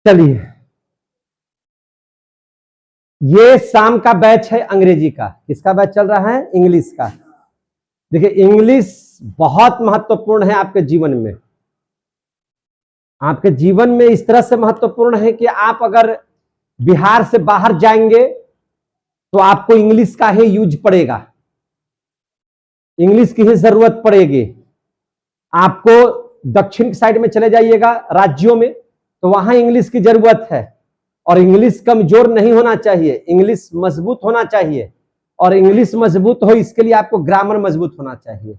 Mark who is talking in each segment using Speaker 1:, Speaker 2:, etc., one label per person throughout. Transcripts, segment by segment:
Speaker 1: चलिए, ये शाम का बैच है अंग्रेजी का। किसका बैच चल रहा है? इंग्लिश का। देखिए, इंग्लिश बहुत महत्वपूर्ण है आपके जीवन में। आपके जीवन में इस तरह से महत्वपूर्ण है कि आप अगर बिहार से बाहर जाएंगे तो आपको इंग्लिश का ही यूज पड़ेगा, इंग्लिश की ही जरूरत पड़ेगी। आपको दक्षिण साइड में चले जाइएगा राज्यों में, तो वहां इंग्लिश की जरूरत है। और इंग्लिश कमजोर नहीं होना चाहिए, इंग्लिश मजबूत होना चाहिए। और इंग्लिश मजबूत हो इसके लिए आपको ग्रामर मजबूत होना चाहिए।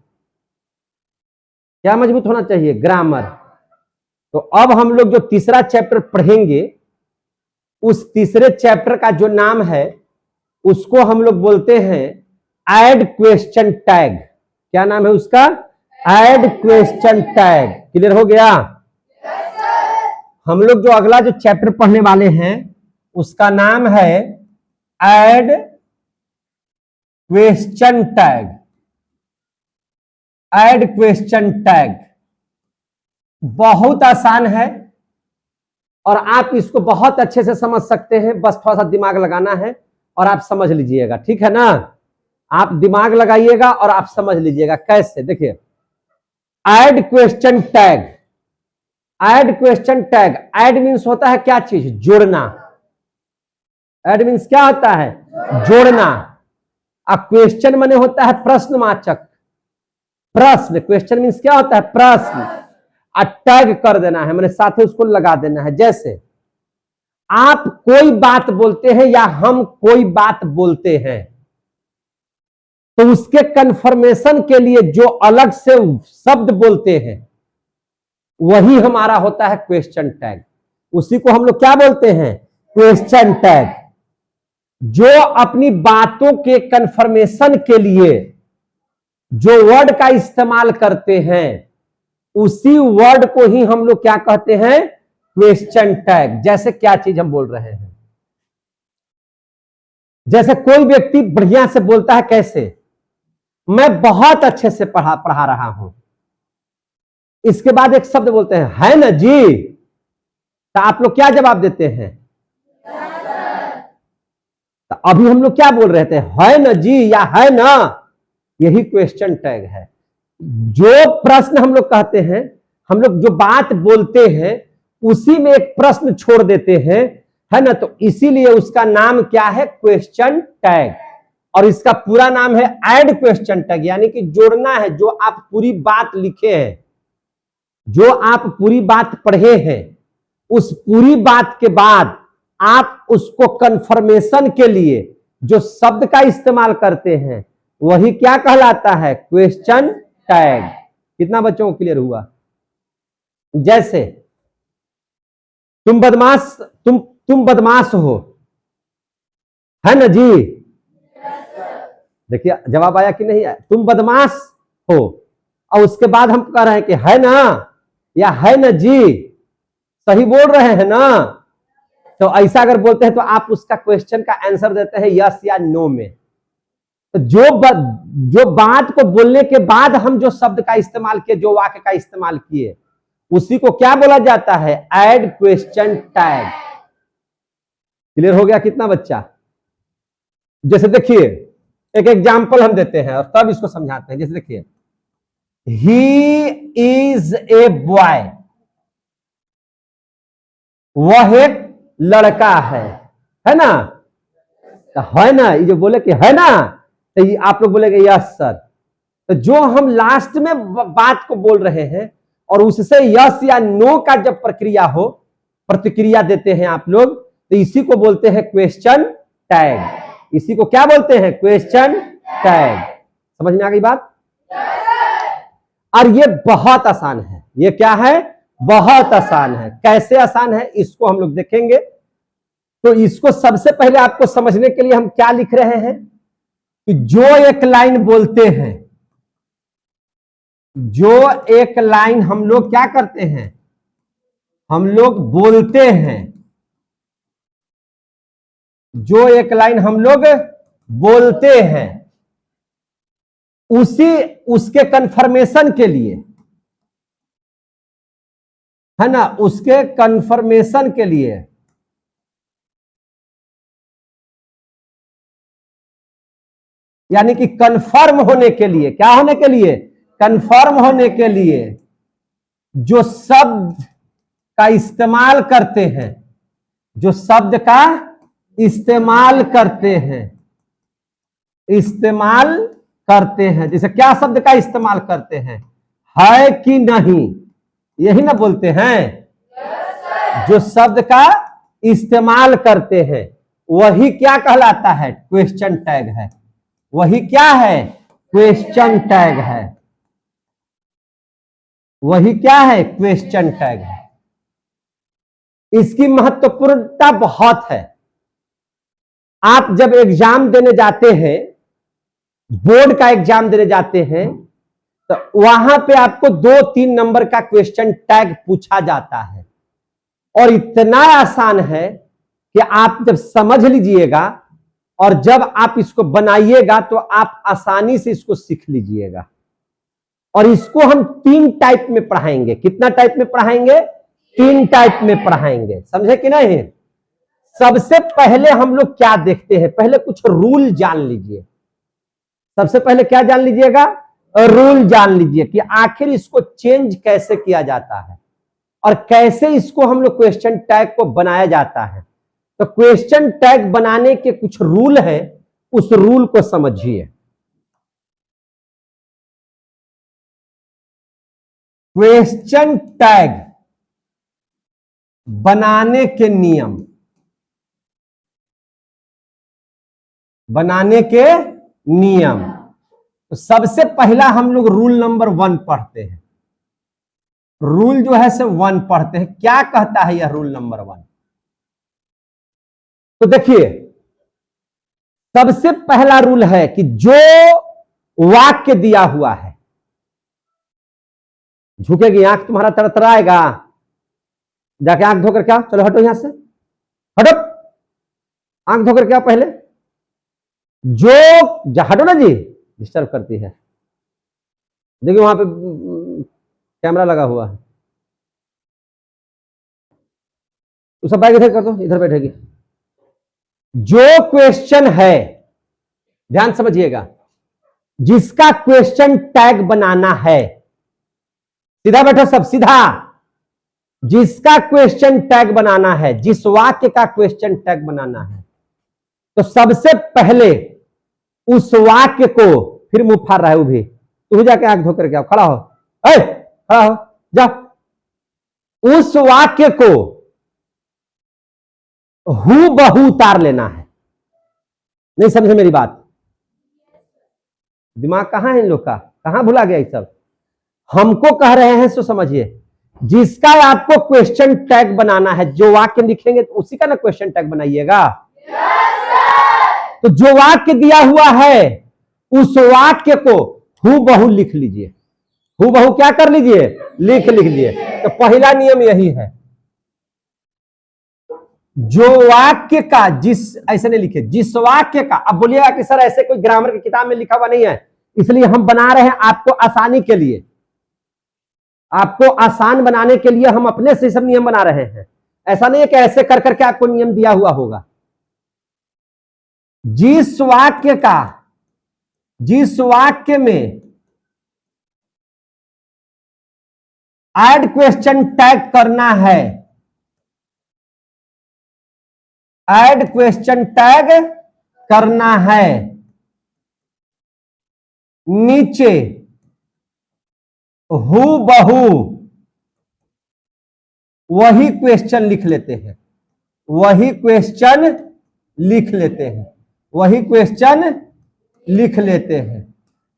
Speaker 1: क्या मजबूत होना चाहिए? ग्रामर। तो अब हम लोग जो तीसरा चैप्टर पढ़ेंगे, उस तीसरे चैप्टर का जो नाम है उसको हम लोग बोलते हैं ऐड क्वेश्चन टैग। क्या नाम है उसका? Add question tag. क्लियर हो गया? हम लोग जो अगला जो चैप्टर पढ़ने वाले हैं उसका नाम है add question tag. Add question tag बहुत आसान है और आप इसको बहुत अच्छे से समझ सकते हैं। बस थोड़ा सा दिमाग लगाना है और आप समझ लीजिएगा, ठीक है ना? आप दिमाग लगाइएगा और आप समझ लीजिएगा कैसे। देखिए, add question tag. Add question tag, add means होता है क्या चीज? जोड़ना। ऐड मीन्स क्या होता है? जोड़ना। अब क्वेश्चन माने होता है प्रश्नवाचक, प्रश्न। क्वेश्चन मीन्स क्या होता है? प्रश्न। टैग कर देना है, मैंने साथ ही उसको लगा देना है। जैसे आप कोई बात बोलते हैं या हम कोई बात बोलते हैं, तो उसके कंफर्मेशन के लिए जो अलग से शब्द बोलते हैं वही हमारा होता है क्वेश्चन टैग। उसी को हम लोग क्या बोलते हैं? Question tag. जो अपनी बातों के कंफर्मेशन के लिए जो वर्ड का इस्तेमाल करते हैं उसी वर्ड को ही हम लोग क्या कहते हैं? Question tag. जैसे क्या चीज हम बोल रहे हैं? जैसे कोई व्यक्ति बढ़िया से बोलता है, कैसे? मैं बहुत अच्छे से पढ़ा रहा हूं। इसके बाद एक शब्द बोलते हैं, है ना जी? तो आप लोग क्या जवाब देते हैं? तो अभी हम लोग क्या बोल रहे थे? है ना जी या है ना? यही क्वेश्चन टैग है। जो प्रश्न हम लोग कहते हैं, हम लोग जो बात बोलते हैं उसी में एक प्रश्न छोड़ देते हैं, है ना? तो इसीलिए उसका नाम क्या है? Question tag. और इसका पूरा नाम है ऐड क्वेश्चन टैग, यानी कि जोड़ना है। जो आप पूरी बात लिखे हैं, जो आप पूरी बात पढ़े हैं, उस पूरी बात के बाद आप उसको कंफर्मेशन के लिए जो शब्द का इस्तेमाल करते हैं वही क्या कहलाता है? Question tag. कितना बच्चों को क्लियर हुआ? जैसे तुम बदमाश हो, है ना जी? देखिए जवाब आया कि नहीं आया? तुम बदमाश हो, और उसके बाद हम कह रहे हैं कि है ना या है ना जी, सही बोल रहे हैं ना? तो ऐसा अगर बोलते हैं तो आप उसका क्वेश्चन का आंसर देते हैं यस या नो में। तो जो बात को बोलने के बाद हम जो शब्द का इस्तेमाल किए, जो वाक्य का इस्तेमाल किए, उसी को क्या बोला जाता है? Add question tag. क्लियर हो गया कितना बच्चा? जैसे देखिए, एक एग्जाम्पल हम देते हैं और तब इसको समझाते हैं। जैसे देखिए, ही इज ए बॉय, वह एक लड़का है ना? तो है ना, ये जो बोले कि है ना, तो ये आप लोग बोलेंगे यस सर। तो जो हम लास्ट में बात को बोल रहे हैं और उससे यस या नो का जब प्रतिक्रिया देते हैं आप लोग, तो इसी को बोलते हैं क्वेश्चन टैग। इसी को क्या बोलते हैं? Question tag. समझ में आ गई बात? और ये बहुत आसान है। ये क्या है? बहुत आसान है। कैसे आसान है इसको हम लोग देखेंगे। तो इसको सबसे पहले आपको समझने के लिए हम क्या लिख रहे हैं कि जो एक लाइन बोलते हैं, जो एक लाइन हम लोग क्या करते हैं? हम लोग बोलते हैं। जो एक लाइन हम लोग बोलते हैं उसके कंफर्मेशन के लिए है ना, उसके कंफर्मेशन के लिए, यानी कि कंफर्म होने के लिए, क्या होने के लिए, कंफर्म होने के लिए जो शब्द का इस्तेमाल करते हैं, जो शब्द का इस्तेमाल करते हैं, इस्तेमाल करते हैं, जैसे क्या शब्द का इस्तेमाल करते हैं, है कि नहीं, यही ना बोलते हैं। जो शब्द का इस्तेमाल करते हैं वही क्या कहलाता है, क्वेश्चन टैग है। वही क्या है, क्वेश्चन टैग है। वही क्या है, क्वेश्चन टैग है। इसकी महत्वपूर्णता बहुत है। आप जब एग्जाम देने जाते हैं, बोर्ड का एग्जाम देने जाते हैं, तो वहां पे आपको 2-3 नंबर का क्वेश्चन टैग पूछा जाता है, और इतना आसान है कि आप जब समझ लीजिएगा और जब आप इसको बनाइएगा तो आप आसानी से इसको सीख लीजिएगा। और इसको हम 3 टाइप में पढ़ाएंगे। कितना टाइप में पढ़ाएंगे, 3 टाइप में पढ़ाएंगे, समझे कि नहीं। सबसे पहले हम लोग क्या देखते हैं, पहले कुछ रूल जान लीजिए। सबसे पहले क्या जान लीजिएगा, रूल जान लीजिए कि आखिर इसको चेंज कैसे किया जाता है और कैसे इसको हम लोग क्वेश्चन टैग को बनाया जाता है। तो क्वेश्चन टैग बनाने के कुछ रूल है, उस रूल को समझिए। क्वेश्चन टैग बनाने के नियम, बनाने के नियम। तो सबसे पहला हम लोग रूल नंबर 1 पढ़ते हैं। रूल जो है से 1 पढ़ते हैं। क्या कहता है यह रूल नंबर 1? तो देखिए, सबसे पहला रूल है कि जो वाक्य दिया हुआ है, झुकेगी आंख, तुम्हारा तरतराएगा, जाके आंख धोकर क्या, चलो हटो यहां से, हटो, आंख धोकर क्या पहले, जो हटो ना जी, डिस्टर्ब करती है। देखिए वहां पे कैमरा लगा हुआ है, तो सब बैग इधर कर दो, इधर बैठेगी। जो क्वेश्चन है, ध्यान समझिएगा, जिसका क्वेश्चन टैग बनाना है, सीधा बैठो सब, सीधा। जिसका क्वेश्चन टैग बनाना है, जिस वाक्य का क्वेश्चन टैग बनाना है, तो सबसे पहले उस वाक्य को, फिर मुंह फाड़ रहा है वो भी, तू जाके आंख धोकर के आओ, खड़ा हो, खड़ा हो, जा। उस वाक्य को हूबहू उतार लेना है। नहीं समझे मेरी बात? दिमाग कहां है इन लोग का, कहां भुला गया ये सब? हमको कह रहे हैं सो समझिए। जिसका आपको क्वेश्चन टैग बनाना है, जो वाक्य लिखेंगे तो उसी का ना क्वेश्चन टैग बनाइएगा। तो जो वाक्य दिया हुआ है उस वाक्य को हूबहू लिख लीजिए। हूबहू क्या कर लीजिए, लिख लीजिए। तो पहला नियम यही है, जो वाक्य का, जिस, ऐसे नहीं लिखे, जिस वाक्य का। अब बोलिएगा कि सर ऐसे कोई ग्रामर की किताब में लिखा हुआ नहीं है, इसलिए हम बना रहे हैं आपको आसानी के लिए। आपको आसान बनाने के लिए हम अपने से सब नियम बना रहे हैं। ऐसा नहीं है कि ऐसे कर करके आपको नियम दिया हुआ होगा। जिस वाक्य का, जिस वाक्य में ऐड क्वेश्चन टैग करना है, ऐड क्वेश्चन टैग करना है, नीचे हूबहू वही क्वेश्चन लिख लेते हैं, वही क्वेश्चन लिख लेते हैं, वही क्वेश्चन लिख लेते हैं।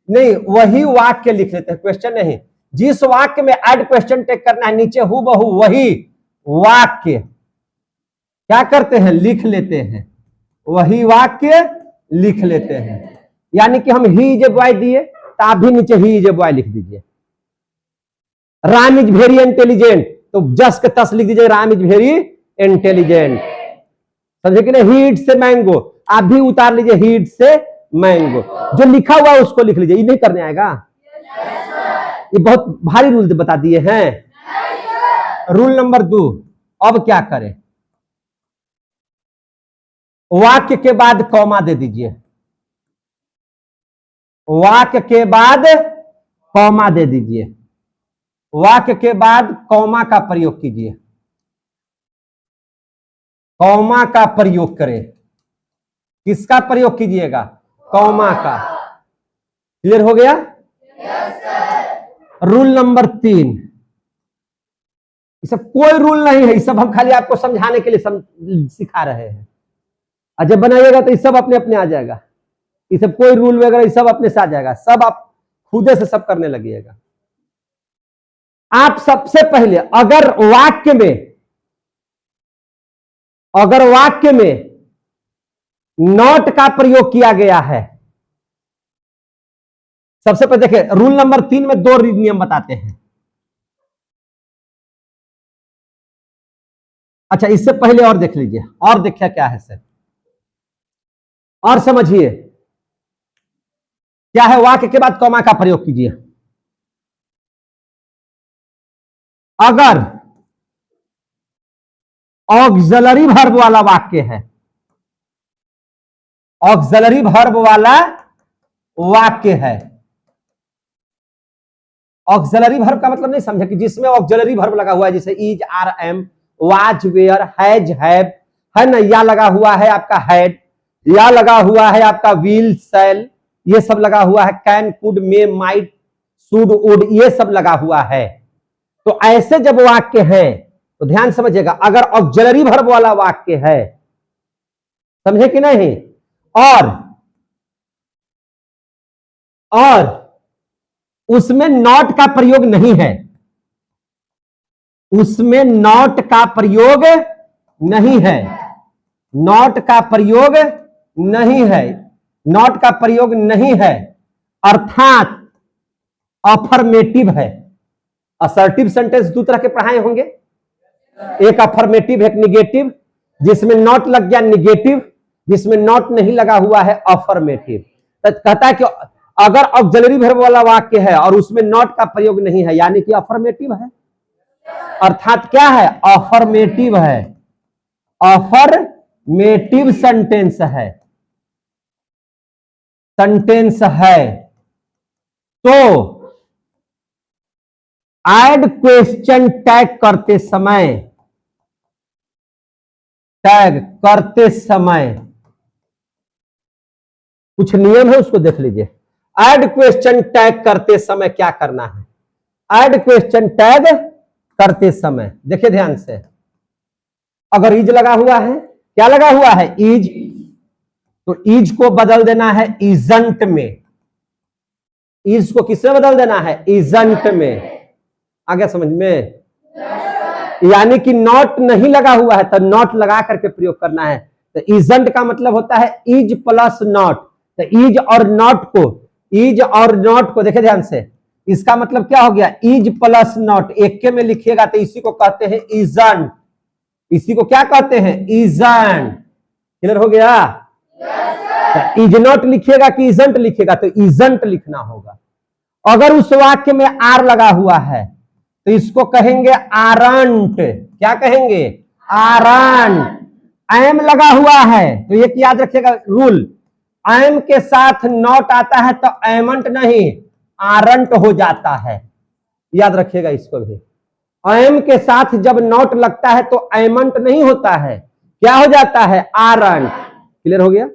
Speaker 1: नहीं, वही वाक्य लिख लेते हैं, क्वेश्चन नहीं। जिस वाक्य में ऐड क्वेश्चन टैग करना है, नीचे हूबहू वही वाक्य क्या करते हैं, लिख लेते हैं, वही वाक्य लिख लेते हैं। यानी कि हम ही इज ए बॉय दिए तो आप भी नीचे ही इज ए बॉय लिख दीजिए। राम इज वेरी इंटेलिजेंट, तो जस के तस लिख दीजिए राम इज वेरी इंटेलिजेंट। समझे कि नहीं? ही ईट्स ए मैंगो, आप भी उतार लीजिए ही ईट्स ए मैंगो। जो लिखा हुआ है उसको लिख लीजिए। ये नहीं करने आएगा? ये बहुत भारी रूल बता दिए हैं। रूल नंबर 2, अब क्या करें, वाक्य के बाद कॉमा दे दीजिए, वाक्य के बाद कॉमा दे दीजिए, वाक्य के बाद कॉमा का प्रयोग कीजिए, कॉमा का प्रयोग करें। किसका प्रयोग कीजिएगा? कॉमा का। क्लियर हो गया? रूल नंबर 3, ये सब कोई रूल नहीं है, ये सब हम खाली आपको समझाने के लिए सिखा रहे हैं। और जब बनाइएगा तो ये सब अपने अपने आ जाएगा, ये सब कोई रूल वगैरह ये सब अपने से आ जाएगा, सब आप खुद से सब करने लगिएगा। आप सबसे पहले अगर वाक्य में नॉट का प्रयोग किया गया है, सबसे पहले देखिए रूल नंबर 3 में 2 नियम बताते हैं। अच्छा, इससे पहले और देख लीजिए, और देखिए क्या है सर, और समझिए क्या है। वाक्य के बाद कॉमा का प्रयोग कीजिए। अगर ऑक्सिलरी वर्ब वाला वाक्य है, ऑक्सिलरी वर्ब वाला वाक्य है, ऑक्सिलरी वर्ब का मतलब नहीं समझे कि जिसमें ऑक्सिलरी वर्ब लगा हुआ है, जैसे is, are, am, was, were, has, have, है ना, या लगा हुआ है आपका हैड, या लगा हुआ है आपका विल, शैल, ये सब लगा हुआ है, can, could, may, might, should, would, ये सब लगा हुआ है। तो ऐसे जब वाक्य है तो ध्यान समझिएगा, अगर ऑक्सिलरी वर्ब वाला वाक्य है, समझे कि नहीं, और उसमें नॉट का प्रयोग नहीं है, उसमें नॉट का प्रयोग नहीं है, नॉट का प्रयोग नहीं है, नॉट का प्रयोग नहीं है, अर्थात अफर्मेटिव है। असर्टिव सेंटेंस दो तरह के पढ़ाए होंगे, एक अफर्मेटिव, एक निगेटिव। जिसमें नॉट लग गया निगेटिव, जिसमें नॉट नहीं लगा हुआ है अफर्मेटिव। तो कहता है कि अगर ऑक्सिलरी वर्ब वाला वाक्य है और उसमें नॉट का प्रयोग नहीं है, यानी कि अफर्मेटिव है, अर्थात क्या है, अफर्मेटिव है, अफर्मेटिव सेंटेंस है, सेंटेंस है। तो ऐड क्वेश्चन टैग करते समय कुछ नियम है, उसको देख लीजिए। ऐड क्वेश्चन टैग करते समय क्या करना है? ऐड क्वेश्चन टैग करते समय देखिए ध्यान से, अगर इज लगा हुआ है, क्या लगा हुआ है, इज, तो इज को बदल देना है इजंट में। इज को किससे बदल देना है? इजंट में। आ गया समझ में? यानी कि नॉट नहीं लगा हुआ है तो नॉट लगा करके प्रयोग करना है। तो इजंट का मतलब होता है इज प्लस नॉट। तो इज और नॉट को देखे ध्यान से, इसका मतलब क्या हो गया, इज प्लस नॉट, एक के में लिखिएगा तो इसी को कहते हैं इजंट। इसी को क्या कहते हैं? इजंट। क्लियर हो गया? तो इज नॉट लिखिएगा कि इजंट लिखिएगा? तो इजंट लिखना होगा। अगर उस वाक्य में आर लगा हुआ है तो इसको कहेंगे आरंट। क्या कहेंगे? आरंट। एम लगा हुआ है तो एक याद रखिएगा रूल, एम के साथ नॉट आता है तो एमंट नहीं आरंट हो जाता है। याद रखिएगा इसको भी, एम के साथ जब नॉट लगता है तो एमंट नहीं होता है, क्या हो जाता है? आरंट। क्लियर हो गया?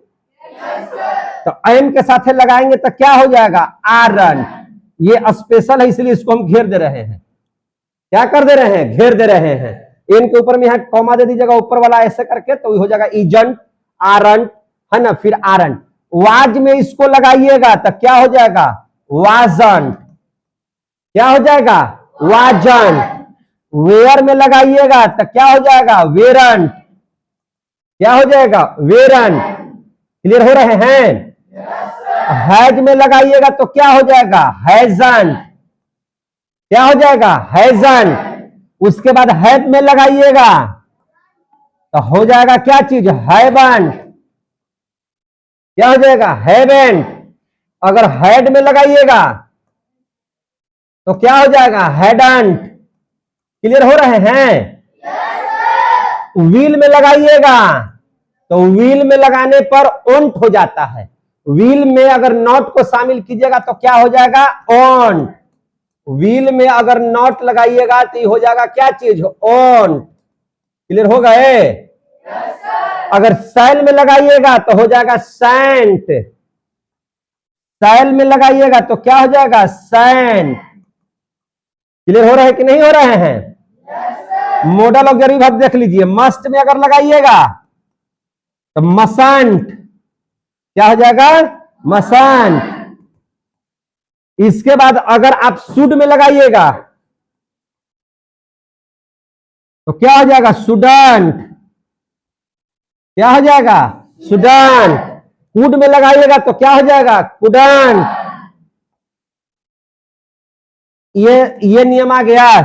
Speaker 1: तो एम के साथ लगाएंगे तो क्या हो जाएगा? आरंट। ये स्पेशल है इसलिए इसको हम घेर दे रहे हैं। क्या कर दे रहे हैं? घेर दे रहे हैं। इनके ऊपर में यहां कॉमा दे दीजिएगा ऊपर वाला ऐसे करके, तो हो जाएगा इजंट, आरंट, है ना, फिर आरंट। वाज में इसको लगाइएगा तो क्या हो जाएगा? वाजंट। क्या हो जाएगा? वाजंट। वेयर में लगाइएगा तो क्या हो जाएगा? वेरंट। क्या हो जाएगा? वेरंट। क्लियर हो रहे हैं? हैज में लगाइएगा तो क्या हो जाएगा? हैजंट। क्या हो जाएगा? हैजंट। उसके बाद हैव में लगाइएगा तो हो जाएगा क्या चीज? हैवंट। क्या हो जाएगा? हैवेंट। अगर हैड में लगाइएगा तो क्या हो जाएगा? हैडंट। क्लियर हो रहे हैं? व्हील में लगाइएगा तो व्हील में लगाने पर ओंट हो जाता है। व्हील में अगर नॉट को शामिल कीजिएगा तो क्या हो जाएगा? ओंट। व्हील में अगर नॉट लगाइएगा तो ये हो जाएगा क्या चीज? ओंट। क्लियर हो गए? अगर सैल में लगाइएगा तो हो जाएगा सैंट। सैल में लगाइएगा तो क्या हो जाएगा? सैंट। क्लियर हो रहे हैं कि नहीं हो रहे हैं? मॉडल ऑक्सिलरी वर्ब देख लीजिए। मस्ट में अगर लगाइएगा तो मसंट। क्या हो जाएगा? मसंट। इसके बाद अगर आप शुड में लगाइएगा तो क्या हो जाएगा? शुडंट। क्या हो जाएगा? शुडंट। कुड में लगाइएगा तो क्या हो जाएगा? कुडंट। ये नियम आ गया।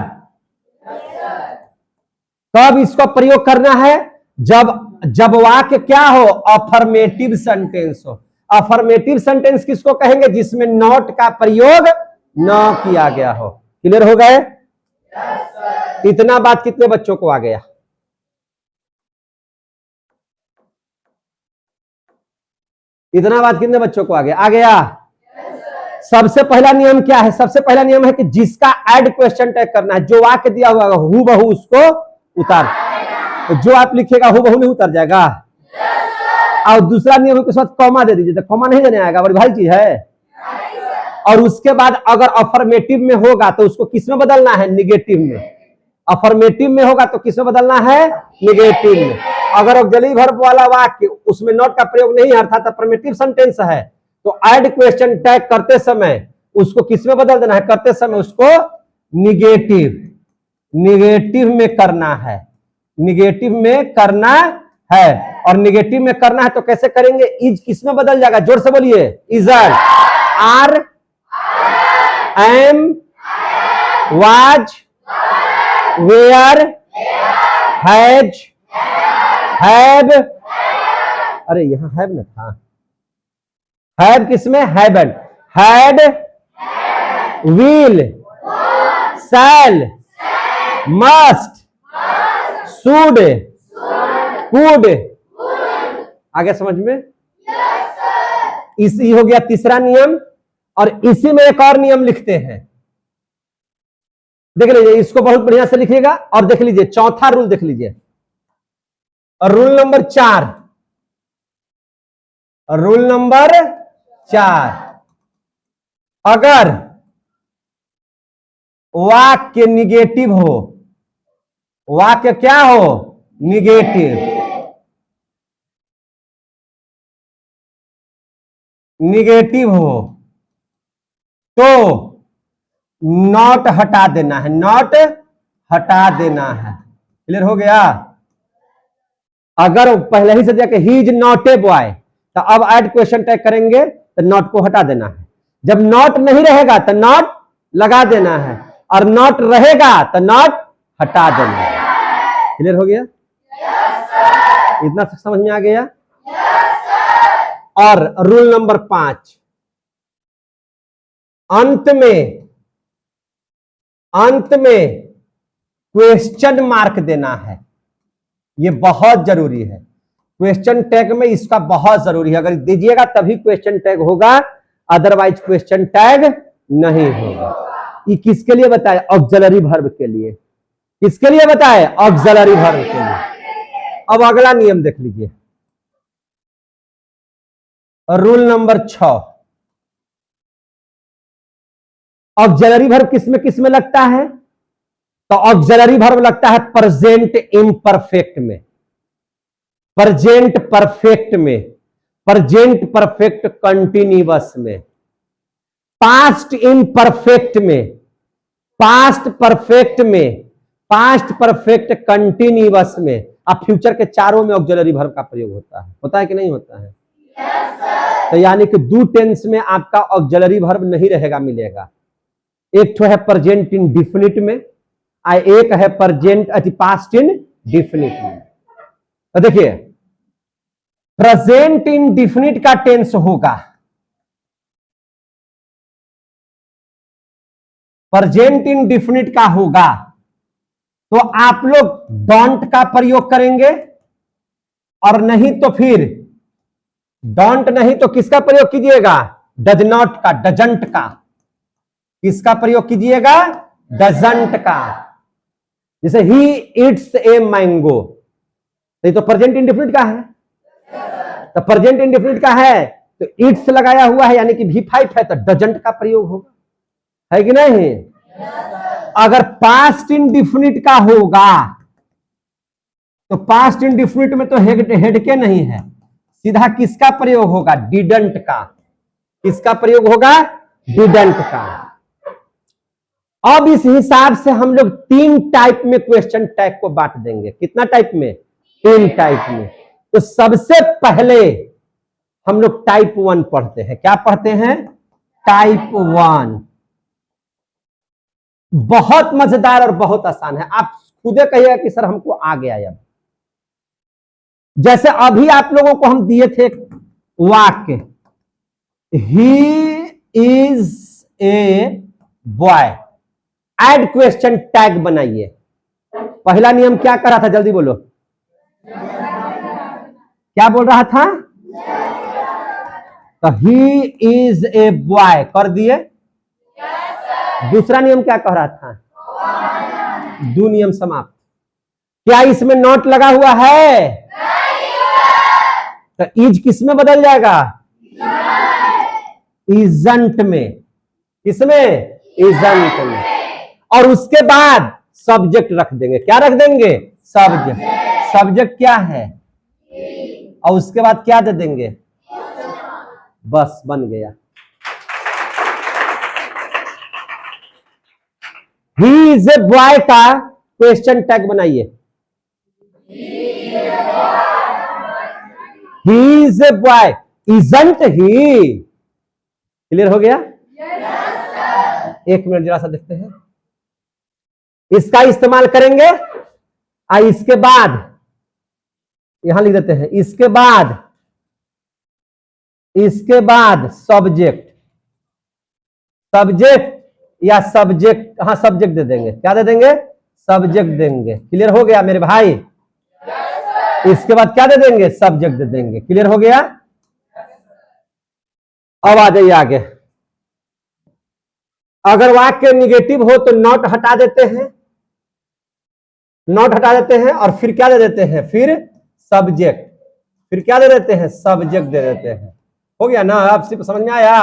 Speaker 1: कब इसको प्रयोग करना है? जब वाक्य क्या हो? अफर्मेटिव सेंटेंस हो। अफर्मेटिव सेंटेंस किसको कहेंगे? जिसमें नॉट का प्रयोग न किया गया हो। क्लियर हो गए? इतना बात कितने बच्चों को आ गया? इतना बात कितने बच्चों को आ गया? आ गया। सबसे पहला नियम क्या है? सबसे पहला नियम है कि जिसका ऐड क्वेश्चन टैग करना है। जो वाक्य दिया हुआ हूँ बहू उसको उतार। तो जो आप लिखिएगा हूँ बहू नहीं उतर जाएगा। और दूसरा नियम के साथ कॉमा दे दीजिए। तो कॉमा नहीं देने आएगा, बड़ी भारी चीज है। और उसके बाद अगर अफर्मेटिव में होगा तो उसको किस में बदलना है? निगेटिव में। अफर्मेटिव में होगा तो किस में बदलना है? निगेटिव में। अगर ऑक्सिलरी वर्ब वाला वाक्य उसमें नॉट का प्रयोग नहीं है अर्थात अफर्मेटिव सेंटेंस है तो ऐड क्वेश्चन टैग करते समय उसको किस में बदल देना है? करते समय उसको निगेटिव में करना है। निगेटिव में करना है। और निगेटिव में करना है तो कैसे करेंगे? इज किस में बदल जाएगा? जोर से बोलिए। Is, are, am, was, were, has, have. अरे यहां हैव न था। हैव किसमें? हैवन। Had, will, shall, must, should, could. आगे समझ में? इसी हो गया तीसरा नियम। और इसी में एक और नियम लिखते हैं। देख लीजिए, इसको बहुत बढ़िया से लिखिएगा। और देख लीजिए चौथा रूल देख लीजिए। और रूल नंबर 4। रूल नंबर 4, अगर वाक्य निगेटिव हो, वाक्य क्या हो? निगेटिव। निगेटिव हो तो नॉट हटा देना है। नॉट हटा देना है। क्लियर हो गया? अगर पहले ही से दिया कि he is not a boy तो अब ऐड क्वेश्चन टैग करेंगे तो नॉट को हटा देना है। जब नॉट नहीं रहेगा तो नॉट लगा देना है। और नॉट रहेगा तो नॉट हटा देना है। क्लियर हो गया? इतना समझ में आ गया? और रूल नंबर 5, अंत में क्वेश्चन मार्क देना है। ये बहुत जरूरी है। क्वेश्चन टैग में इसका बहुत जरूरी है। अगर दीजिएगा तभी क्वेश्चन टैग होगा, अदरवाइज क्वेश्चन टैग नहीं होगा। ये किसके लिए बताए? ऑक्सिलरी वर्ब के लिए। किसके लिए बताए? ऑक्सिलरी वर्ब के लिए। अब अगला नियम देख लीजिए। रूल नंबर 6, ऑक्सिलरी वर्ब किसमें लगता है? तो ऑक्सिलरी वर्ब लगता है प्रेजेंट इम्परफेक्ट में, प्रेजेंट परफेक्ट में, प्रेजेंट परफेक्ट कंटिन्यूअस में, पास्ट इम्परफेक्ट में, पास्ट परफेक्ट में, पास्ट परफेक्ट कंटिन्यूअस में। अब फ्यूचर के चारों में ऑक्सिलरी वर्ब का प्रयोग होता है कि नहीं होता है? तो यानी कि दो टेंस में आपका ऑक्सिलरी वर्ब नहीं रहेगा, मिलेगा। एक तो है प्रेजेंट इंडिफिनिट में, एक है प्रेजेंट पास्ट इंडिफिनिट में। तो देखिए प्रेजेंट इंडिफिनिट का टेंस होगा, प्रेजेंट इंडिफिनिट का होगा तो आप लोग डोंट का प्रयोग करेंगे, और नहीं तो फिर डोंट नहीं तो किसका प्रयोग कीजिएगा? डज नॉट का, डजंट का। किसका प्रयोग कीजिएगा? डजंट का। जैसे ही ईट्स ए मैंगो, तो ये तो प्रेजेंट इंडेफिनिट का है, तो प्रेजेंट इंडेफिनिट का है तो ईट्स लगाया हुआ है यानी कि V5 है, तो डजंट का प्रयोग होगा, है कि नहीं? अगर पास्ट इंडेफिनिट का होगा तो पास्ट इंडेफिनिट में तो हेड के नहीं है, सीधा किसका प्रयोग होगा? डिडंट का। किसका प्रयोग होगा? डिडंट का। अब इस हिसाब से हम लोग 3 टाइप में क्वेश्चन टैग को बांट देंगे। कितना टाइप में? 3 टाइप में। तो सबसे पहले हम लोग टाइप 1 पढ़ते हैं। क्या पढ़ते हैं? टाइप 1। बहुत मजेदार और बहुत आसान है। आप खुदे कहिएगा कि सर हमको आ गया। अब जैसे अभी आप लोगों को हम दिए थे वाक्य, he is a boy, add question tag बनाइए। पहला नियम क्या कर रहा था? जल्दी बोलो, क्या बोल रहा था? तो ही इज ए बॉय कर दिए। दूसरा नियम क्या कह रहा था? 2 नियम समाप्त। क्या इसमें नॉट लगा हुआ है? तो इज किस में बदल जाएगा? इजंट में। किसमें? इजंट में। और उसके बाद सब्जेक्ट रख देंगे। क्या रख देंगे? सब्जेक्ट। सब्जेक्ट क्या है? और उसके बाद क्या दे देंगे? बस बन गया। ही इज ए बॉय का क्वेश्चन टैग बनाइए। He is a boy, isn't he. Clear हो गया? एक मिनट जरा सा देखते हैं। इसका इस्तेमाल करेंगे और इसके बाद यहां लिख देते हैं। इसके बाद सब्जेक्ट। सब्जेक्ट या सब्जेक्ट, हाँ सब्जेक्ट दे देंगे। क्या दे देंगे? सब्जेक्ट देंगे। क्लियर हो गया मेरे भाई? इसके बाद क्या दे देंगे? सब्जेक्ट दे देंगे। क्लियर हो गया? अब आ जाइए आगे। अगर वाक्य निगेटिव हो तो नॉट हटा देते हैं। नॉट हटा देते हैं और फिर क्या दे देते हैं? फिर सब्जेक्ट। फिर क्या दे देते हैं? सब्जेक्ट दे देते हैं। हो गया ना? आप सिर्फ समझ में आया?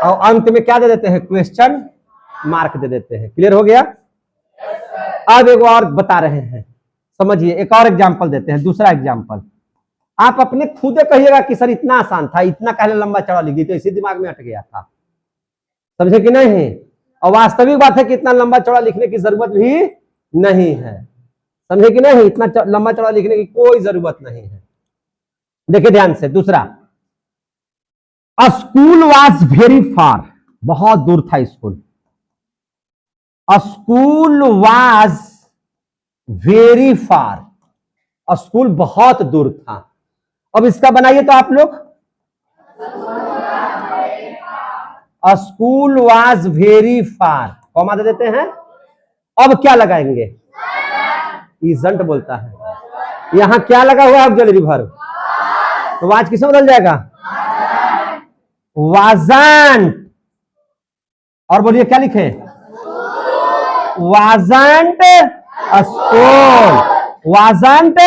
Speaker 1: और अंत में क्या दे देते हैं? क्वेश्चन मार्क दे देते हैं। क्लियर हो गया? अब एक और बता रहे हैं, समझिए। एक और एग्जांपल देते हैं। दूसरा एग्जांपल आप अपने खुद कहिएगा कि सर इतना आसान था, इतना कहले लंबा चौड़ा लिख दी तो इसी दिमाग में अट गया था। समझे कि नहीं? और वास्तविक बात है कि इतना लंबा चौड़ा लिखने की जरूरत भी नहीं है। समझे कि नहीं? इतना लंबा चौड़ा लिखने की कोई जरूरत नहीं है। देखिए ध्यान से। दूसरा, a school was very far, बहुत दूर था school. A school was very far, school बहुत दूर था। अब इसका बनाइए तो आप लोग, a school was very far, comma दे देते हैं। अब क्या लगाएंगे? इजंट बोलता है। यहां क्या लगा हुआ है? Auxiliary verb. तो वाज किसमें बदल जाएगा? वाजंट। और बोलिए क्या लिखे? Wasn't school. Wasn't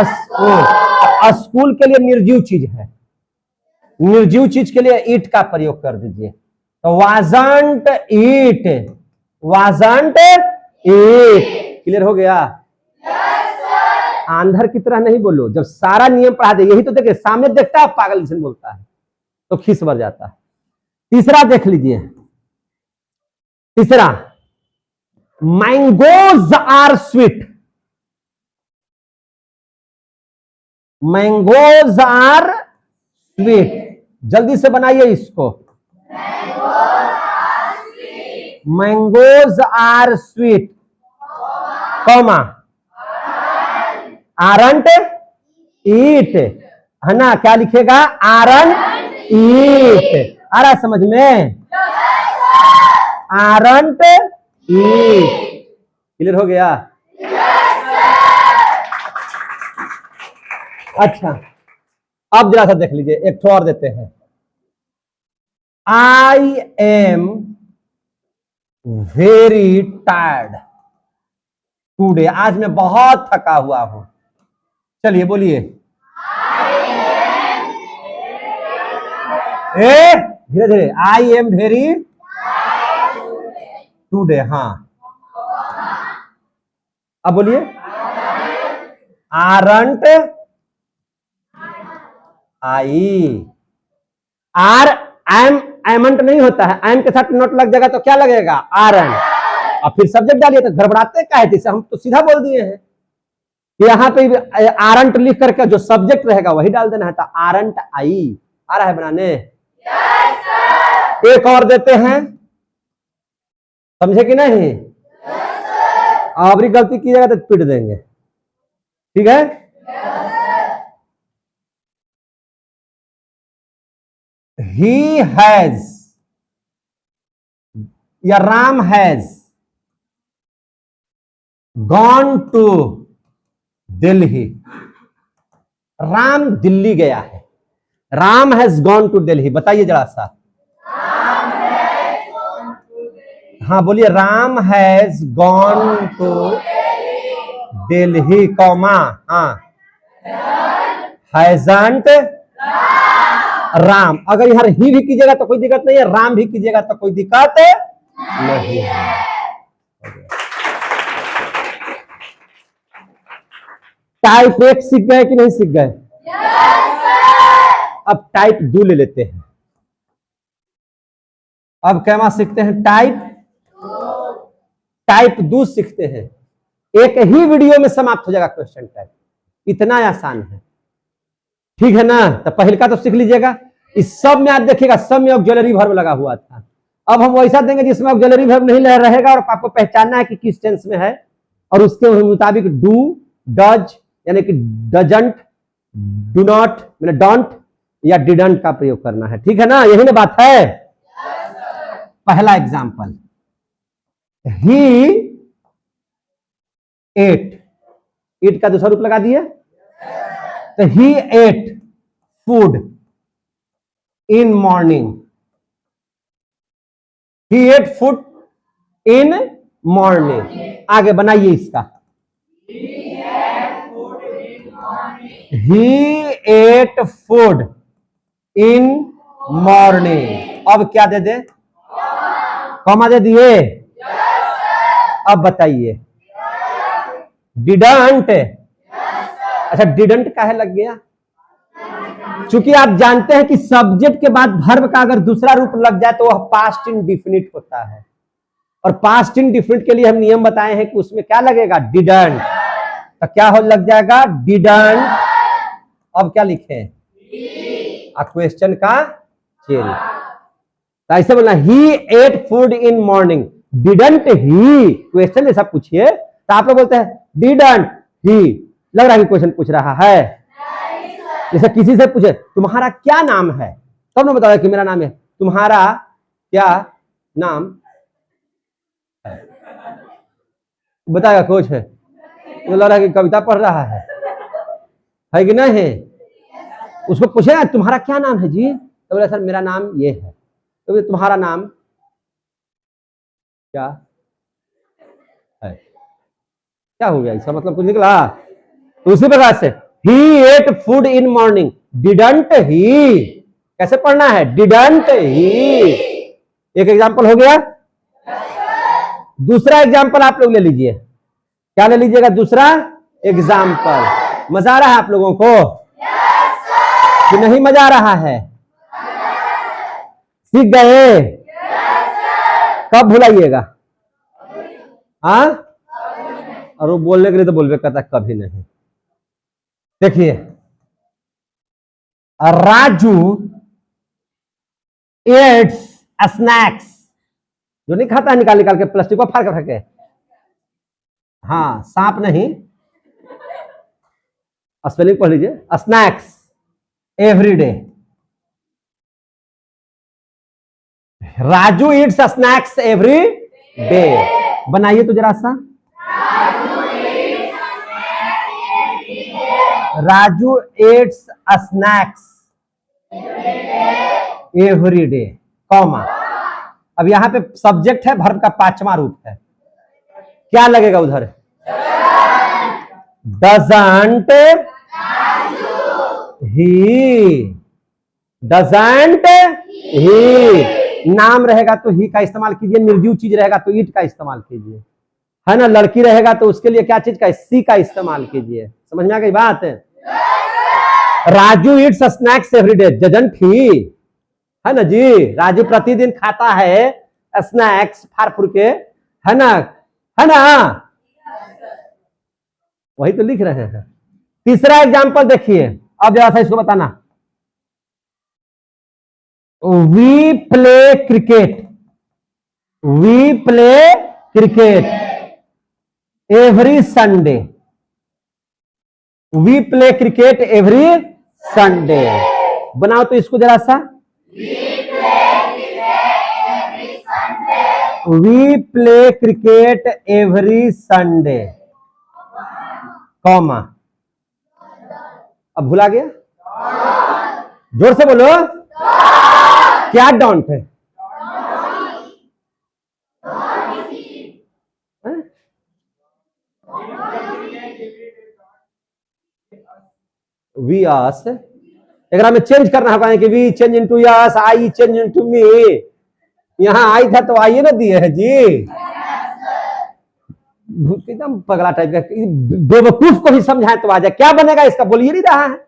Speaker 1: school. School के लिए निर्जीव चीज है। निर्जीव चीज के लिए ईट का प्रयोग कर दीजिए। तो वाजंट ईट, वाजंट ईट। क्लियर हो गया? आंधर की तरह नहीं बोलो। जब सारा नियम पढ़ा दे, यही तो देखे सामने देखता है पागल जैसे बोलता है तो खीस भर जाता है। तीसरा देख लीजिए। तीसरा, mangoes are sweet. Mangoes are sweet. जल्दी से बनाइए इसको। Mangoes are sweet, comma, aren't it, है ना? क्या लिखेगा? आरंट ईट। आ रहा समझ में? आरंट ईट। क्लियर हो गया? अच्छा, अब जरा सा देख लीजिए, एक ठो और देते हैं। I am very tired today, आज मैं बहुत थका हुआ हूं। चलिए बोलिए, धीरे धीरे, आई एम वेरी टूडे। हाँ, अब बोलिए, आरंट आई। आर एम एमंट नहीं होता है, एम के साथ नोट लग जाएगा तो क्या लगेगा? आरन। और फिर सब्जेक्ट डालिए तो घबराते क्या है? हम तो सीधा बोल दिए हैं, यहाँ पे आरंट लिख करके जो सब्जेक्ट रहेगा वही डाल देना है। तो आरंट आई आ रहा है बनाने? एक और देते हैं, समझे कि नहीं? अबरी गलती कीजिएगा तो पीट देंगे, ठीक है? ही हैज या Ram has gone to Delhi. Ram Delhi गया है। Ram has gone to Delhi, बताइए जरा सा। हाँ बोलिए, Ram has gone to Delhi, comma, हाँ, हैजंट राम। अगर यहाँ ही भी कीजिएगा तो कोई दिक्कत नहीं है, राम भी कीजिएगा तो कोई दिक्कत नहीं है। टाइप एक सीख गए कि नहीं सीख गए? अब टाइप 2 ले लेते हैं। अब क्या सीखते हैं? टाइप 2 सीखते हैं। एक ही वीडियो में समाप्त हो जाएगा क्वेश्चन टाइप, इतना आसान है, ठीक है ना? तो पहले का तो सीख लीजिएगा। इस सब में आप देखिएगा, सब में ऑक्सिलरी वर्ब लगा हुआ था। अब हम वैसा देंगे जिसमें ऑक्सिलरी वर्ब नहीं रहेगा और आपको पहचानना है कि किस टेंस में है, और उसके मुताबिक डू, डज यानी कि डजंट, डू नॉट मतलब डोंट या डिडंट का प्रयोग करना है, ठीक है ना? यही ना बात है। पहला एग्जाम्पल, ही एट का दूसरा रूप लगा दिए, तो he ate food in morning. He ate food in morning. आगे बनाइए इसका, he ate food in morning. अब क्या दे दे? कॉमा दे दिए। अब बताइए, डिडंट। अच्छा, डिडंट काहे लग गया? चूंकि आप जानते हैं कि सब्जेक्ट के बाद वर्ब का अगर दूसरा रूप लग जाए तो वह पास्ट इंडिफिनिट होता है, और पास्ट इंडिफिनिट के लिए हम नियम बताए हैं कि उसमें क्या लगेगा? डिडंट। तो क्या हो लग जाएगा? डिडंट। अब क्या लिखे? क्वेश्चन का चिन्ह। तो ऐसे बोलना, he ate food in morning, didn't he. Question ऐसा पूछिए तो आप लोग बोलते हैं डिडंट ही, लग रहा है कि क्वेश्चन पूछ रहा है। जैसे किसी से पूछे तुम्हारा क्या नाम है, तब ना बताओ कि मेरा नाम है। तुम्हारा क्या नाम है, बताएगा कुछ है? तो लग रहा है कि कविता पढ़ रहा है कि नहीं है? उसको पूछेगा तुम्हारा क्या नाम है जी, तो बोला सर मेरा नाम ये है। तो तुम्हारा नाम क्या है? क्या हो गया इसका मतलब कुछ निकला? तो उसी प्रकार से he ate food in morning, didn't he. कैसे पढ़ना है? Didn't he. एक एग्जांपल हो गया। दूसरा एग्जांपल आप लोग ले लीजिए। क्या ले लीजिएगा? दूसरा एग्जांपल। मजा आ रहा है आप लोगों को कि नहीं मजा आ रहा है? सीख गए? कब भुलाइएगा? हाँ, और वो बोलने के लिए तो बोलबे करता कभी नहीं। देखिए, राजू एट्स स्नैक्स, जो नहीं खाता है निकाल निकाल के प्लास्टिक को फाड़ कर फेंके। हाँ, सांप नहीं, स्पेलिंग पढ़ लीजिए, snacks every day. Raju eats snacks every day. बनाइए तो जरा सा। Raju eats snacks every day, comma. अब यहां पे सब्जेक्ट है, वर्ब का पांचवा रूप है, क्या लगेगा उधर? डजंट ही, डजंट ही। नाम रहेगा तो ही का इस्तेमाल कीजिए, निर्जीव चीज रहेगा तो इट का इस्तेमाल कीजिए, है ना। लड़की रहेगा तो उसके लिए क्या चीज का? सी का इस्तेमाल कीजिए। समझ में आ गई बात? Raju it's snacks everyday, doesn't ही, है ना जी। राजू प्रतिदिन खाता है स्नैक्स, फार फूर के, है ना, है ना। वही तो लिख रहे हैं। तीसरा एग्जांपल देखिए, अब जरा सा इसको बताना। We play cricket, we play cricket every Sunday, we play cricket every Sunday. बनाओ तो इसको जरा सा। We play cricket every Sunday, comma. अब भुला गया? जोर से बोलो, क्या डोंट है? वी आस, अगर हमें चेंज करना होगा कि we change into us, I change into me. यहां आई था तो आइए ना दिए है जी। एकदम पगला टाइप का, बेवकूफ को भी समझाए तो आ जाए। क्या बनेगा इसका? बोलिए नहीं रहा है।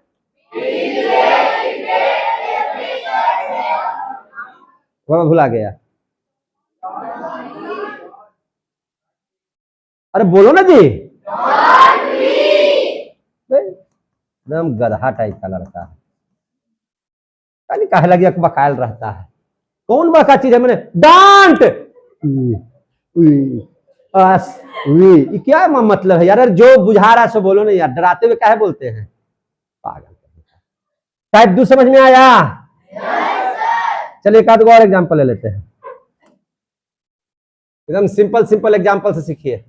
Speaker 1: वो मैं भुला गया। अरे बोलो ना जी। एकदम गधा टाइप का लड़का है, कहे लगी बकायल रहता है। कौन बड़का चीज है? मैंने डांट ये क्या मतलब है यार? जो बुझा रहा है सो बोलो ना यार, डराते हुए काहे बोलते हैं? पागल। टाइप 2 समझ में आया? चलिए एक आध और एग्जांपल ले लेते हैं, एकदम सिंपल सिंपल एग्जांपल से सीखिए।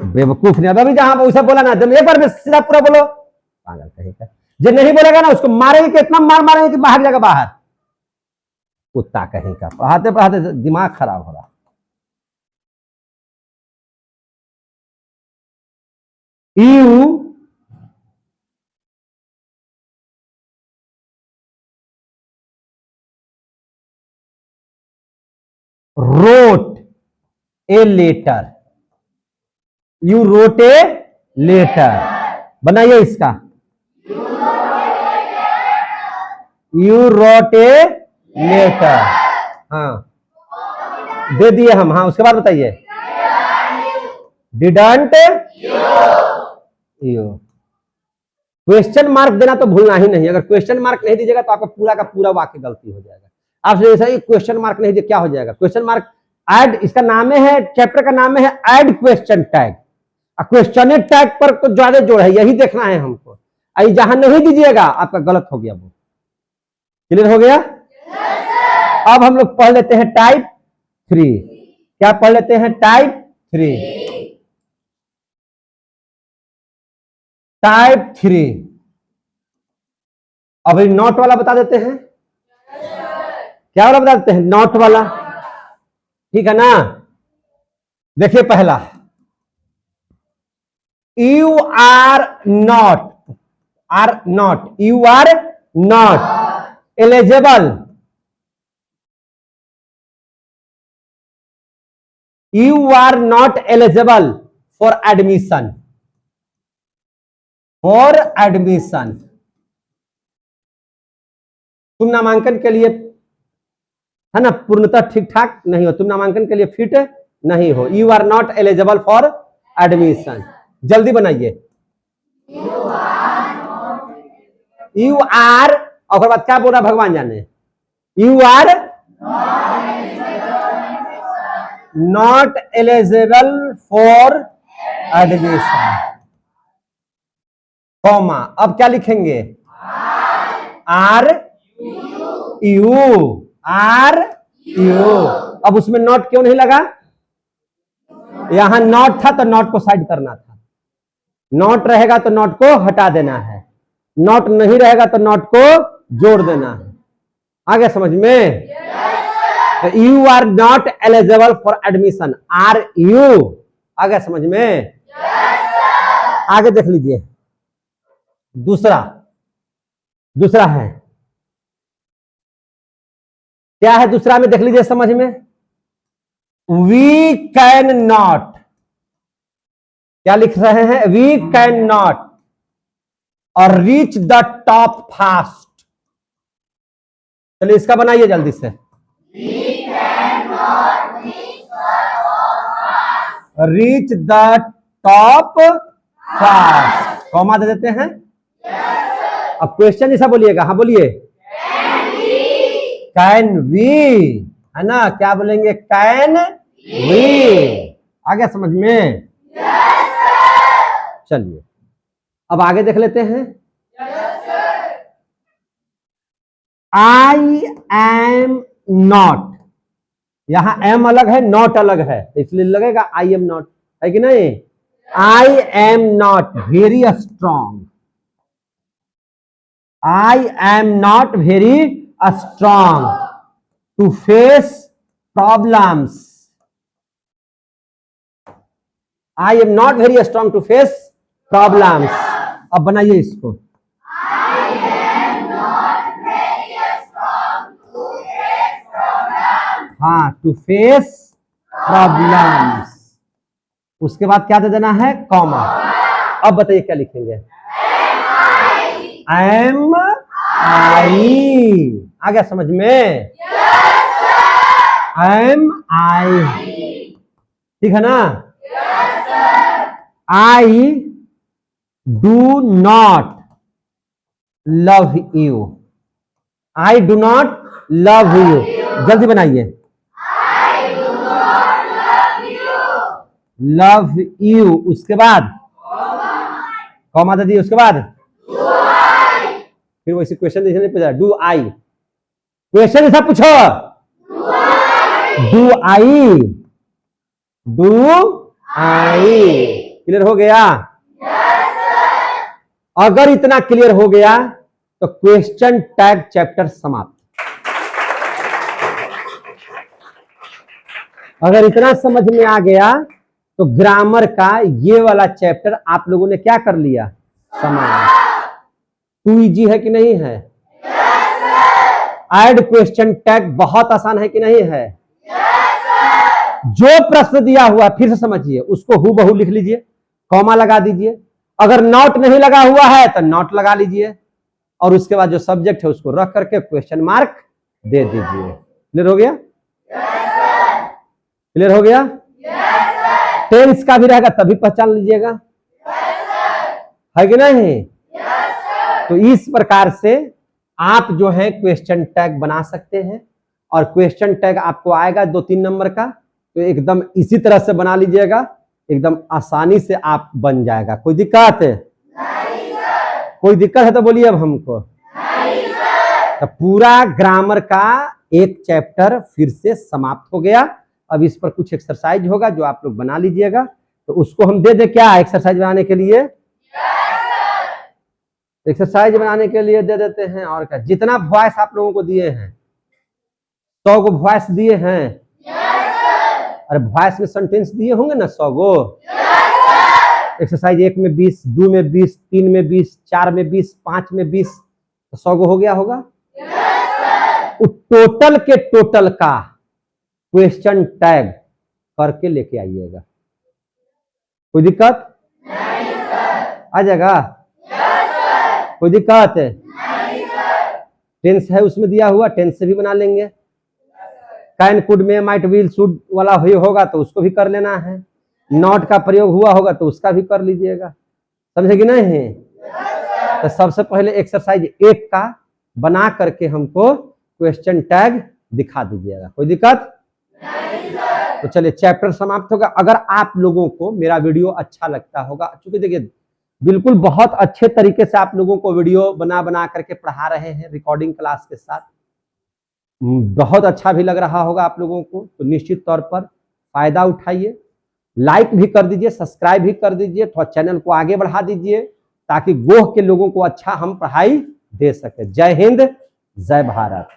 Speaker 1: बेवकूफ नहीं, अभी जहां उसे बोला ना, जब एक बार में सीधा पूरा बोलो। पागल कहेगा। जो नहीं बोलेगा ना उसको मारेंगे कि इतना मार मारेंगे कि बाहर जाएगा बाहर। कुत्ता कहेगा। पढ़ाते पढ़ाते दिमाग खराब हो रहा। You wrote a letter, you wrote a letter। बनाइए इसका, you wrote a letter। हाँ दे दिए हम। हाँ उसके बाद बताइए, didn't you। क्वेश्चन मार्क देना तो भूलना ही नहीं। अगर क्वेश्चन मार्क नहीं दीजिएगा तो आपका पूरा का पूरा वाक्य गलती हो जाएगा। आपसे जैसा ही क्वेश्चन मार्क नहीं दिया क्या हो जाएगा? क्वेश्चन मार्क ऐड, इसका नाम है, चैप्टर का नाम है add question tag. Question tag पर तो ज्यादा जोड़ है, यही देखना है हमको। जहां नहीं दीजिएगा आपका गलत हो गया। वो क्लियर हो गया? अब हम लोग पढ़ लेते हैं टाइप 3। क्या पढ़ लेते हैं? टाइप 3। टाइप 3 अभी नॉट वाला बता देते हैं। क्या वाला बता देते हैं? नॉट वाला, ठीक है ना। देखिए पहला, you are not, you are not eligible, you are not eligible for admission, for admission. तुम नामांकन के लिए, है ना, पूर्णतः ठीक ठाक नहीं हो, तुम नामांकन के लिए फिट नहीं हो। You are not eligible for admission. जल्दी बनाइए। यू आर, और बाद क्या बोला भगवान जाने? You are not eligible for admission, comma. अब क्या लिखेंगे? Are you, are you. अब उसमें नॉट क्यों नहीं लगा? यहां नॉट था तो नॉट को साइड करना था। नॉट रहेगा तो नॉट को हटा देना है, नॉट नहीं रहेगा तो नॉट को जोड़ देना है। आ गया समझ में? तो you are not eligible for admission, are you? आ गया समझ में? आगे देख लीजिए, दूसरा है, क्या है दूसरा में? देख लीजिए समझ में, वी कैन नॉट, क्या लिख रहे हैं? वी कैन नॉट और रीच द टॉप फास्ट। चलिए इसका बनाइए जल्दी से। Reach the top fast, comma दे देते हैं। अब क्वेश्चन ऐसा बोलिएगा, हाँ बोलिए, कैन वी, है ना? क्या बोलेंगे? Can we. आ गया समझ में? चलिए अब आगे देख लेते हैं। आई एम नॉट, यहां एम अलग है, नॉट अलग है, इसलिए लगेगा आई एम नॉट, है कि नहीं? I am not very strong, I am not very strong to face problems, I am not very strong to face problems. अब बनाइए इसको, हाँ, टू फेस प्रॉब्लम्स। उसके बाद क्या दे देना है? कॉमा। अब बताइए क्या लिखेंगे? एम आई। आ गया समझ में? एम आई, ठीक है ना? I do not love you, I do not love you. जल्दी बनाइए, लव यू, उसके बाद कॉमा दे दिए, उसके बाद फिर वैसे क्वेश्चन नहीं पूछा, डू आई, क्वेश्चन ऐसा पूछो, do I, do I. Clear हो गया? अगर इतना क्लियर हो गया तो क्वेश्चन टैग चैप्टर समाप्त। अगर इतना समझ में आ गया तो ग्रामर का ये वाला चैप्टर आप लोगों ने क्या कर लिया? समाप्त। टू इजी है कि नहीं है? ऐड क्वेश्चन टैग बहुत आसान है कि नहीं है? जो प्रश्न दिया हुआ फिर से समझिए, उसको हूबहू लिख लीजिए, कॉमा लगा दीजिए, अगर नॉट नहीं लगा हुआ है तो नॉट लगा लीजिए, और उसके बाद जो सब्जेक्ट है उसको रख करके क्वेश्चन मार्क दे दीजिए। क्लियर हो गया? क्लियर हो गया? टेंस का भी रहेगा तभी पहचान लीजिएगा, है कि नहीं? तो इस प्रकार से आप जो है क्वेश्चन टैग बना सकते हैं, और क्वेश्चन टैग आपको आएगा 2-3 नंबर का, तो एकदम इसी तरह से बना लीजिएगा, एकदम आसानी से आप बन जाएगा। कोई दिक्कत है? कोई दिक्कत है तो बोलिए अब हमको। तो पूरा ग्रामर का एक चैप्टर फिर से समाप्त हो गया। अब इस पर कुछ एक्सरसाइज होगा जो आप लोग बना लीजिएगा, तो उसको हम दे दे क्या एक्सरसाइज बनाने के लिए? एक्सरसाइज बनाने के लिए दे देते हैं। और क्या, जितना वॉइस आप लोगों को दिए हैं, 100 गो वॉइस दिए हैं, अरे वॉइस में सेंटेंस दिए होंगे ना 100 गो। एक्सरसाइज 1 में 20, 2 में 20, 3 में 20, 4 में 20, 5 में 20, तो 100 गो हो गया होगा। टोटल के टोटल का क्वेश्चन टैग करके लेके आइएगा। कोई दिक्कत? आ जाएगा? कोई दिक्कत है? टेंस है उसमें दिया हुआ, टेंस से भी बना लेंगे। कैन, कुड, में, माइट, विल, शुड वाला होगा तो उसको भी कर लेना है। नॉट का प्रयोग हुआ होगा तो उसका भी कर लीजिएगा। समझे कि नहीं? तो सबसे पहले एक्सरसाइज 1 का बना करके हमको क्वेश्चन टैग दिखा दीजिएगा। कोई दिक्कत? तो चलिए चैप्टर समाप्त होगा। अगर आप लोगों को मेरा वीडियो अच्छा लगता होगा, चूंकि देखिए बिल्कुल बहुत अच्छे तरीके से आप लोगों को वीडियो बना करके पढ़ा रहे हैं रिकॉर्डिंग क्लास के साथ, बहुत अच्छा भी लग रहा होगा आप लोगों को, तो निश्चित तौर पर फायदा उठाइए लाइक भी कर दीजिए, सब्सक्राइब भी कर दीजिए, थोड़ा चैनल को आगे बढ़ा दीजिए ताकि गोह के लोगों को अच्छा हम पढ़ाई दे सके। जय हिंद, जय भारत।